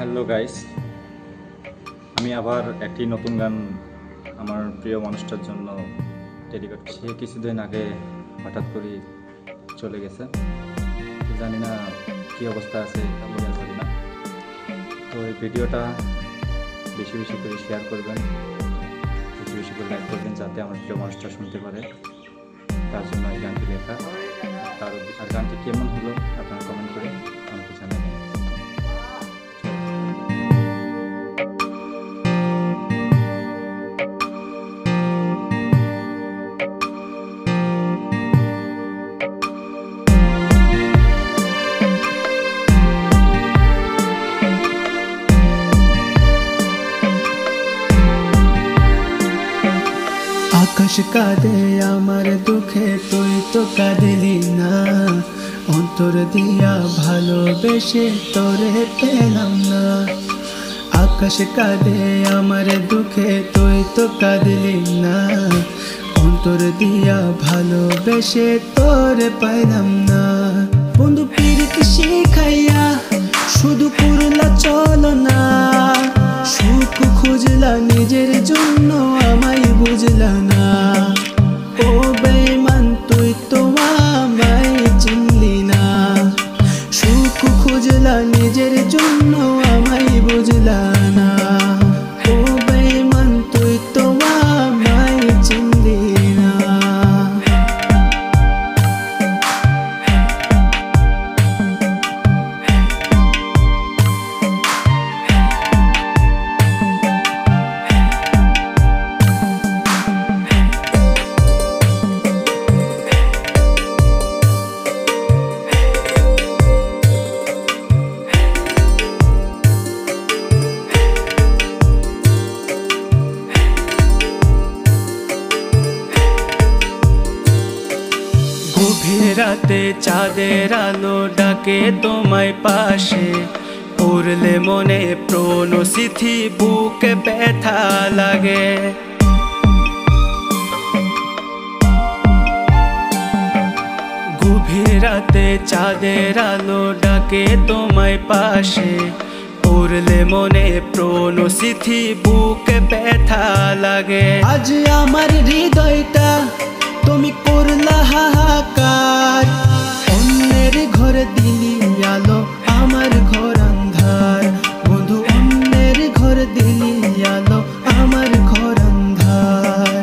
Hello guys, আমি আবার একটি নতুন গান আমার প্রিয় মানুষটার জন্য ডেডিকেট করছি। কিছুদিন আগে হঠাৎ করে চলে গেছে, তো জানি না কী অবস্থা আছে, বলতে পারি না। তো এই ভিডিওটা বেশি বেশি করে শেয়ার করবেন, বেশি বেশি করে লাইক করবেন, যাতে আমার প্রিয় মানুষটা শুনতে পারে। তার জন্য এই গানটি লেখা। আর গানটি কেমন হলো আপনারা কমেন্ট করে আমাকে জানাবেন। আকাশ কাঁদে আমার দুঃখে, তুই তো কাঁদিলি না। অন্তর দিয়া ভালোবেসে তোরে পেলাম না। আকাশ কাঁদে আমার দুঃখে, তুই তো কাঁদিলি না। অন্তর দিয়া ভালোবেসে তোরে পাইলাম না। বন্ধু পীড়িত শিখাইয়া শুধু করলা চলো না। সুখ খুঁজলা নিজের জন্য, আমায় বুঝলা না। ও বেঈমান, তুই তো আমায় চিনলি না। সুখ খুঁজলা নিজের জন্য, আমায় বুঝলা না। ও বেঈমান, তুই তো আমায় চিনলি না। গভীর রাতে চাঁদের আলো ডাকে তোমায় পাশে। পড়লে মনে প্রণসিথি, বুকে ব্যথা লাগে। গভীর রাতে চাঁদের আলো ডাকে তোমায় পাশে। পড়লে মনে প্রণসিথি, বুকে ব্যথা লাগে। আজ আমার হৃদয়টা তুমি করলা হাহাকার। অন্যের ঘরে দিলি আলো, আমার ঘর অন্ধার। বন্ধু, অন্যের ঘরে দিলি আলো, আমার ঘর অন্ধার।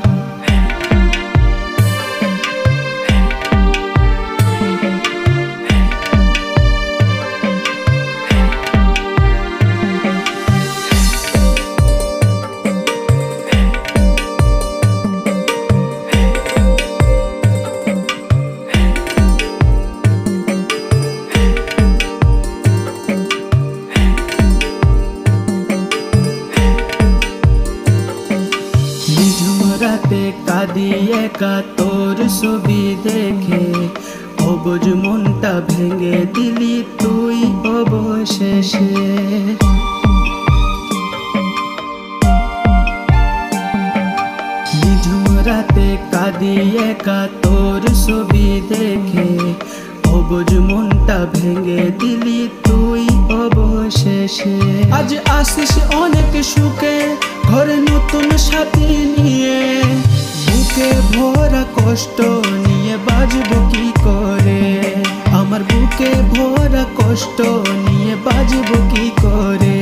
রাতে কাঁদি একা তোর ছবি দেখে। অবুঝ মনটা ভেঙে দিলি তুই অবশেষে। নিঝুম রাতে কাঁদি একা তোর ছবি দেখে। অবুঝ মনটা ভেঙে দিলি তুই অবশেষে। আজ আসিস অনেক সুখে, ঘরে নতুন সাথী নিয়ে। বুকে ভরা কষ্ট নিয়ে বাজবো কি করে? আমার বুকে ভরা কষ্ট নিয়ে বাজবো কি করে?